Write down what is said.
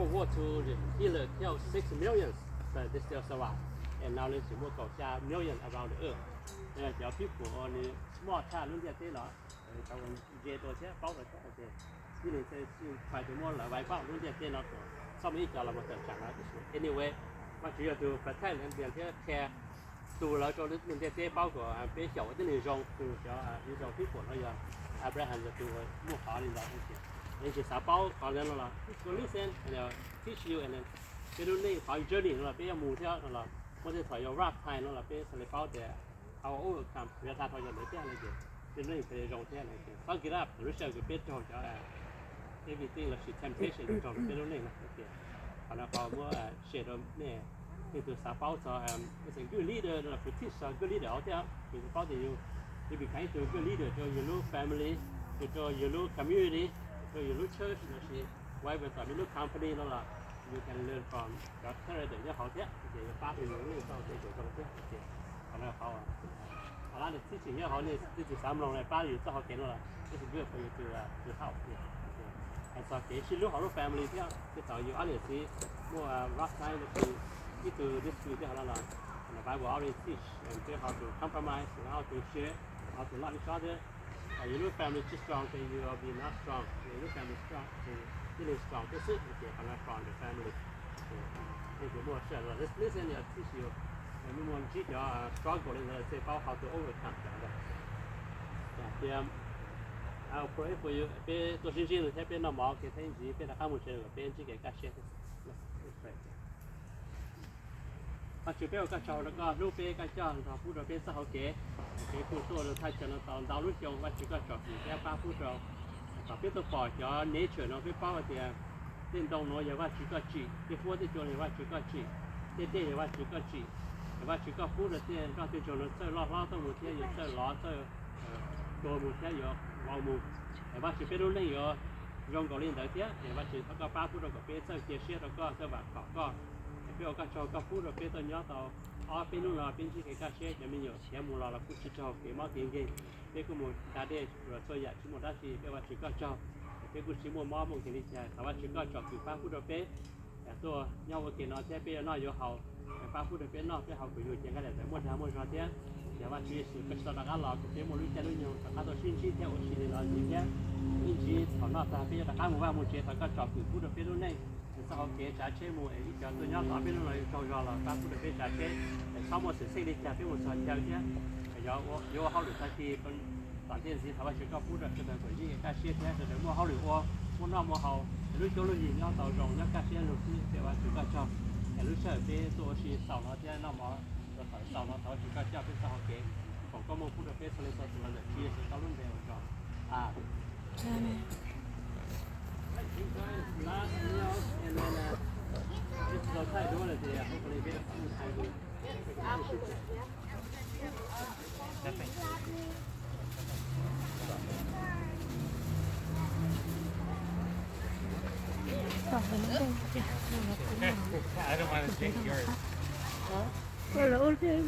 World War II, the Hitler killed 6 million, but they still survive. And now there's more than million around the earth. There are people on the small town, look at that.เขาเจตัวเช่เป้าเลยก็โอเคที่นี่จะไปถึงมั่วละไว้เป้ารู้จักเจนเราตัวซ่อมอีกเรามาเติมจากแล้วที่สุด anyway ว่าจะอยู่ประเทศนั้นเดียวที่แค่ตัวเราจะรู้จักเจเป้าก็เป็นเจ้าที่หนึ่งจงคือเจ้าอยู่จงที่ผลเราอย่างอับราฮัมจะตัวมั่วขอนี่เราโอเคนี่คือสาวเป้าขอเรื่องเราก็ listen and teach you and then เป็นรุ่นนี้ขอ journey เราเป็นมูเที่ยวเราไม่ได้ถอยรากไทยเราเป็นสายเป้าแต่เอา overcome เวลาถอยอย่างไรเที่ยวอะไรเงี้ยเป็นเรื่องเป็นรองเท้าอะไรกันต้องกินรับรู้สึกว่าเป็นจงจะeverything เรา temptation จงเป็นเรื่องนะโอเคพอเราพอเมื่อเชื่อเราเนี่ยคือตัวสาวเป้าจะเป็น good leader เราเป็นที่สุด good leader เอาเถอะเป็นเป้าที่อยู่ที่เป็นใครตัว good leader ตัวอยู่รู้ family ตัวอยู่รู้ community ตัวอยู่รู้ church เราใช้ไว้เป็นตัวอยู่รู้ company นั่นแหละ you can learn from ก็ถ้าเราเดี๋ยวเขาเถอะโอเคป้าเป็นรู้นี่เขาเป็นตัวจงเถอะโอเคพอเราเขา好啦，你之前也好，你自己三龙来，把有做好给了，这是good for you to help. And so, okay, she look how family 这样，这早有安尼是，我rock time 就是一直 this week 就好了啦。And the Bible already teach and how to compromise, and how to share, how to love each other. You look family too strong, then you will be not strong. You look family strong, then really strong. This is okay, from the family. This is more sure. This listen, I teach you. มีมวลที่จะ struggle เลยใช่เป้า how to overcome แบบเตรียมเอา pray for you เป็นตัวจริงๆหรือใช้เป็น normal เกี่ยวกับที่เป็นข้ามูลเชื่อเป็นที่เกี่ยวกับเชื่อปัจจุบันก็ชาวแล้วก็รูปเป็นก็เจ้าเราพูดเราเป็นสาวเก๋เป็นผู้ตัวเราไทยจะเราตอนดาวรุ่งยงว่าจุดก็จบอยู่แค่ป้าพูดเราต่อเป็นตัวปอดจะ nature เราเป็นเป้าเดียวเต้นตรงน้อยอย่างว่าจุดก็จีที่พูดที่จวนอย่างว่าจุดก็จีเต้นอย่างว่าจุดก็จีว่าจุดก็พูดเรื่องก็เป็นจนเราเจอล้อต้องมือเที่ยวเจอล้อเจอตัวมือเที่ยวอยู่วางมือแต่ว่าจุดเป็นรุ่นเรื่องอยู่ยงก็เล่นแต่เที่ยวแต่ว่าจุดเขาก็ป้าพูดเราก็เป็นเจอเกี่ยวเชี่ยเราก็เจอแบบก็เป็นโอกาสโชว์ก็พูดเราเป็นตัวย่อต่ออ๋อเป็นนู่นเราเป็นที่เกี่ยวกับเชี่ยจะมีอยู่เชี่ยมูเราพูดชิดชอบเป็นมอเก่งเป็นกูมูดาเดชเราช่วยอยากชิมูดาชีเป็นว่าจุดก็ชอบเป็นกูชิมูมอมงเก่งดีใจแต่ว่าจุดก็ชอบคือป้าพูดเราเป็นแต่ตัวย่อว่าเก่งน้อยแค่เป็นน้อยอยู่เขาป้าพูดเป็นนอกที่เขาไปอยู่ยังไงแต่หมดทั้งหมดชาวเทียแต่ว่าชีวิตเป็นสถานการณ์หลอกเป็นหมดรู้จักรู้ยังแต่ถ้าตัวชิ้นเที่ยวชีวิตเราจริงแค่อินจีถอนนอกตาเป็นแต่ข้ามหมู่บ้านหมู่เจ้าก็จอบคือพูดเป็นรุ่นนี้แต่ถ้าเขาเก๋จ่าเช่หมู่ไอ้ที่จะตัวย่อต่อเป็นรุ่นอะไรจองยอเราป้าพูดเป็นจ่าเช่แต่ซ้อมหมดสิ่งที่จะเป็นหมดชาวเที่ยวเที่ยแต่ย้อนเขาหรือทันทีเป็นตอนที่สิถ้าว่าชีวิตก็พูดจะเป็นคนที่กล้าเชี่ยแท้แต่เดี๋ยวมั่วเขาหรือมั่วนอกมั่วเขารู้จักรู้ยิงย่อต่อตรงย่อกล้าเชี่ยรู้ที่แต่ว่าชีวิตก็ชอบแต่รู้เชื่อเป็นตัวชีสาวเราที่น้องหมอเราถอยสาวเราถอยชีก็เจ้าเป็นสาวเก๋ผมก็มองพูดเป็นทะเลสาบเราเนี่ยชีสเขารุ่นเดียวกันใช่ไหมเราใช้ด้วยเลยทีเดียวเขาเลยเป็นผู้ชายด้วยI don't want to take yours. Well, okay.